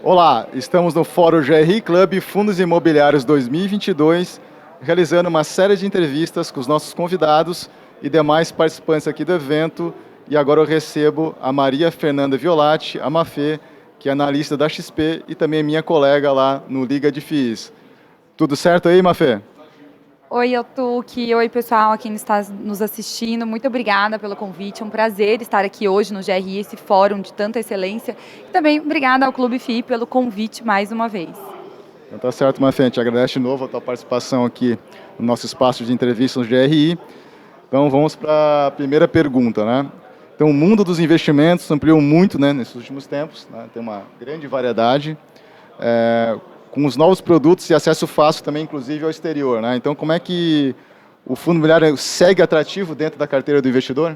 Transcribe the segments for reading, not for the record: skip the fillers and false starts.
Olá, estamos no Fórum GRI Club Fundos Imobiliários 2022, realizando uma série de entrevistas com os nossos convidados e demais participantes aqui do evento. E agora eu recebo a Maria Fernanda Violatti, a Mafê, que é analista da XP e também minha colega lá no Liga de FIIs. Tudo certo aí, Mafê? Oi, Otuki. Oi, pessoal, quem está nos assistindo. Muito obrigada pelo convite. É um prazer estar aqui hoje no GRI, esse fórum de tanta excelência. E também obrigada ao Clube FII pelo convite mais uma vez. Então tá certo, Mafê. A gente agradece de novo a tua participação aqui no nosso espaço de entrevistas no GRI. Então vamos para a primeira pergunta, né? Então o mundo dos investimentos ampliou muito, né, nesses últimos tempos, né? Tem uma grande variedade, com os novos produtos e acesso fácil também, inclusive, ao exterior, né? Então como é que o fundo imobiliário segue atrativo dentro da carteira do investidor?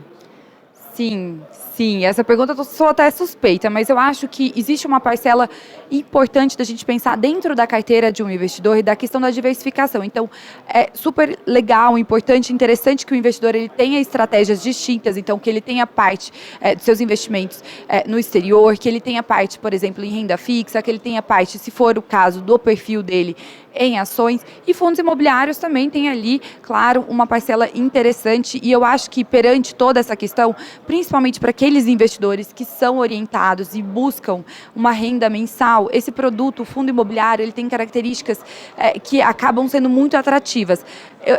Sim, sim. Essa pergunta eu sou até suspeita, mas eu acho que existe uma parcela importante da gente pensar dentro da carteira de um investidor e da questão da diversificação. Então, é super legal, importante, interessante que o investidor ele tenha estratégias distintas, então que ele tenha parte dos seus investimentos no exterior, que ele tenha parte, por exemplo, em renda fixa, que ele tenha parte, se for o caso, do perfil dele em ações, e fundos imobiliários também tem ali, claro, uma parcela interessante, e eu acho que perante toda essa questão, principalmente para aqueles investidores que são orientados e buscam uma renda mensal, esse produto, o fundo imobiliário, ele tem características que acabam sendo muito atrativas.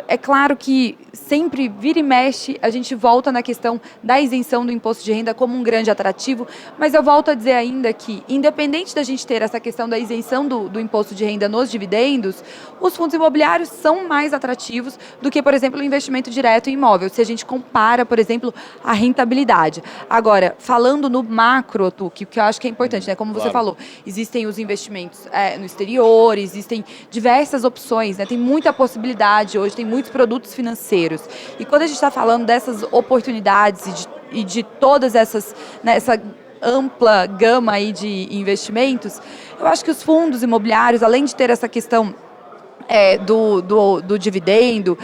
É claro que sempre vira e mexe, a gente volta na questão da isenção do imposto de renda como um grande atrativo, mas eu volto a dizer ainda que, independente da gente ter essa questão da isenção do imposto de renda nos dividendos, os fundos imobiliários são mais atrativos do que, por exemplo, o investimento direto em imóvel, se a gente compara, por exemplo, a rentabilidade. Agora, falando no macro, Tuque, que eu acho que é importante, né? Como você falou, existem os investimentos no exterior, existem diversas opções, né? Tem muita possibilidade hoje, tem muitos produtos financeiros. E quando a gente está falando dessas oportunidades e de todas essas, né, essa ampla gama aí de investimentos, eu acho que os fundos imobiliários, além de ter essa questão do dividendo,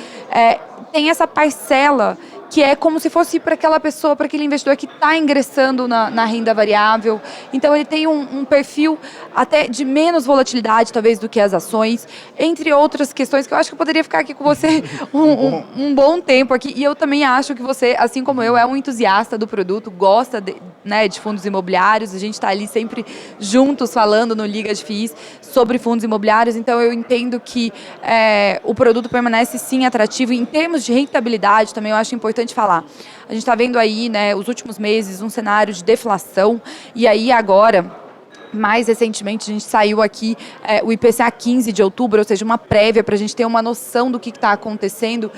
tem essa parcela que é como se fosse para aquela pessoa, para aquele investidor que está ingressando na renda variável. Então, ele tem um perfil até de menos volatilidade, talvez, do que as ações, entre outras questões que eu acho que eu poderia ficar aqui com você um bom tempo aqui. E eu também acho que você, assim como eu, é um entusiasta do produto, gosta de fundos imobiliários. A gente está ali sempre juntos falando no Liga de FIIs sobre fundos imobiliários. Então, eu entendo que o produto permanece, sim, atrativo. Em termos de rentabilidade, também eu acho importante falar. A gente está vendo aí, né, os últimos meses, um cenário de deflação, e aí agora, mais recentemente, a gente saiu aqui o IPCA 15 de outubro, ou seja, uma prévia para a gente ter uma noção do que está acontecendo,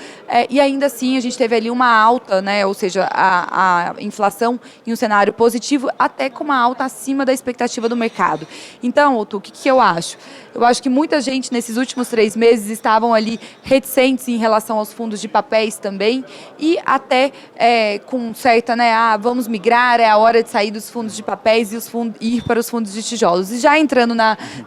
e ainda assim a gente teve ali uma alta, né, ou seja, a inflação em um cenário positivo, até com uma alta acima da expectativa do mercado. Então, Otu, o que eu acho? Eu acho que muita gente nesses últimos 3 meses estavam ali reticentes em relação aos fundos de papéis também, e até com certa, né, vamos migrar, é a hora de sair dos fundos de papéis e ir para os fundos de tijolos. E já entrando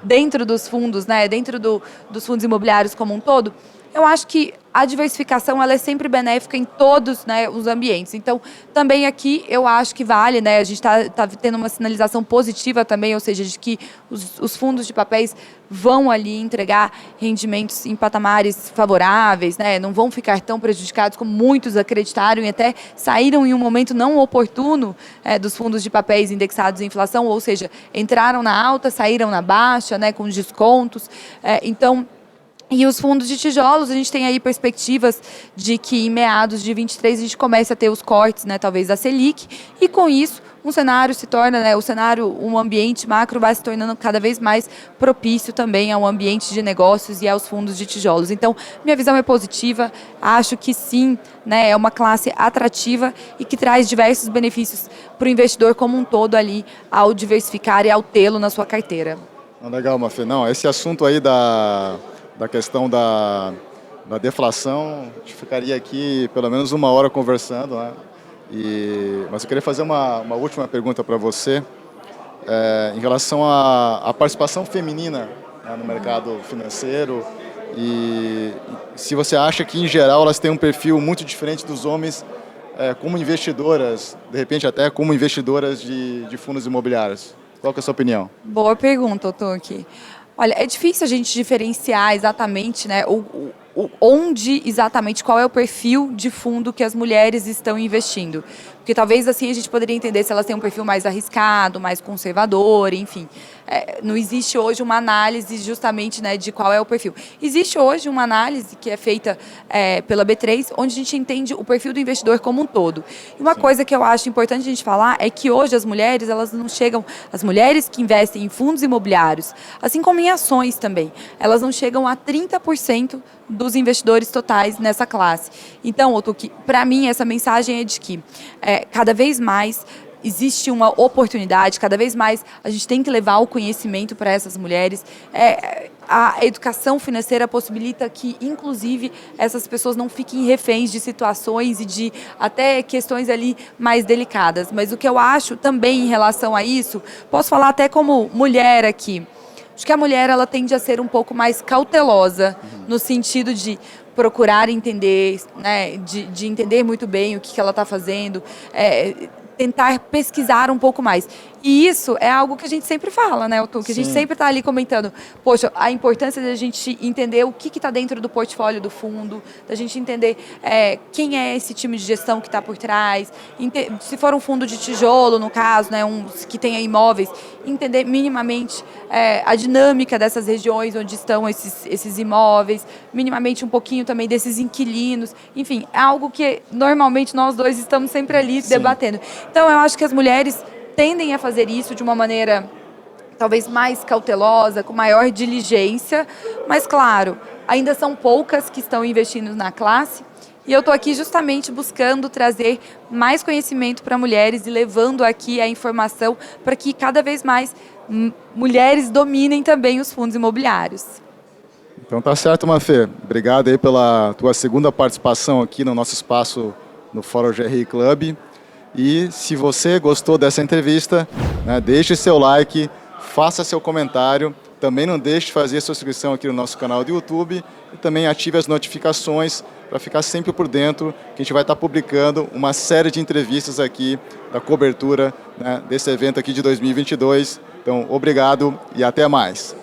dentro dos fundos, né, dentro dos fundos imobiliários como um todo, eu acho que a diversificação ela é sempre benéfica em todos, né, os ambientes. Então, também aqui eu acho que vale, né, a gente está tendo uma sinalização positiva também, ou seja, de que os fundos de papéis vão ali entregar rendimentos em patamares favoráveis, né, não vão ficar tão prejudicados como muitos acreditaram e até saíram em um momento não oportuno dos fundos de papéis indexados à inflação, ou seja, entraram na alta, saíram na baixa, né, com descontos. Então, e os fundos de tijolos, a gente tem aí perspectivas de que em meados de 23 a gente comece a ter os cortes, né, talvez da Selic, e com isso um cenário se torna, né, um ambiente macro vai se tornando cada vez mais propício também ao ambiente de negócios e aos fundos de tijolos. Então, minha visão é positiva, acho que sim, né, é uma classe atrativa e que traz diversos benefícios para o investidor como um todo ali ao diversificar e ao tê-lo na sua carteira. Legal, Mafê. Não, esse assunto aí da questão da deflação, a gente ficaria aqui pelo menos 1 hora conversando, né? Mas eu queria fazer uma última pergunta para você, em relação à participação feminina, né, no mercado financeiro, e se você acha que, em geral, elas têm um perfil muito diferente dos homens como investidoras, de repente até como investidoras de fundos imobiliários. Qual que é a sua opinião? Boa pergunta, Otoki. Olha, é difícil a gente diferenciar exatamente, né, onde exatamente, qual é o perfil de fundo que as mulheres estão investindo. Porque talvez assim a gente poderia entender se elas têm um perfil mais arriscado, mais conservador, enfim. Não existe hoje uma análise justamente, né, de qual é o perfil. Existe hoje uma análise que é feita pela B3, onde a gente entende o perfil do investidor como um todo. E uma coisa que eu acho importante a gente falar é que hoje as mulheres, elas não chegam, as mulheres que investem em fundos imobiliários, assim como em ações também, elas não chegam a 30% dos investidores totais nessa classe. Então, Otuki, para mim essa mensagem é de que cada vez mais existe uma oportunidade, cada vez mais a gente tem que levar o conhecimento para essas mulheres. A educação financeira possibilita que, inclusive, essas pessoas não fiquem reféns de situações e de até questões ali mais delicadas. Mas o que eu acho também em relação a isso, posso falar até como mulher aqui, acho que a mulher ela tende a ser um pouco mais cautelosa, no sentido de procurar entender, né, de entender muito bem o que ela está fazendo, tentar pesquisar um pouco mais. E isso é algo que a gente sempre fala, né, Otu? Que a gente sempre está ali comentando, poxa, a importância da gente entender o que está dentro do portfólio do fundo, da gente entender quem é esse time de gestão que está por trás, se for um fundo de tijolo, no caso, né, que tenha imóveis, entender minimamente a dinâmica dessas regiões onde estão esses imóveis, minimamente um pouquinho também desses inquilinos, enfim, é algo que normalmente nós dois estamos sempre ali debatendo. Então, eu acho que as mulheres tendem a fazer isso de uma maneira talvez mais cautelosa, com maior diligência, mas claro, ainda são poucas que estão investindo na classe e eu estou aqui justamente buscando trazer mais conhecimento para mulheres e levando aqui a informação para que cada vez mais mulheres dominem também os fundos imobiliários. Então tá certo, Mafê. Obrigado aí pela tua segunda participação aqui no nosso espaço no Fórum GRI Club. E se você gostou dessa entrevista, né, deixe seu like, faça seu comentário, também não deixe de fazer sua inscrição aqui no nosso canal do YouTube e também ative as notificações para ficar sempre por dentro, que a gente vai estar publicando uma série de entrevistas aqui da cobertura, né, desse evento aqui de 2022. Então, obrigado e até mais.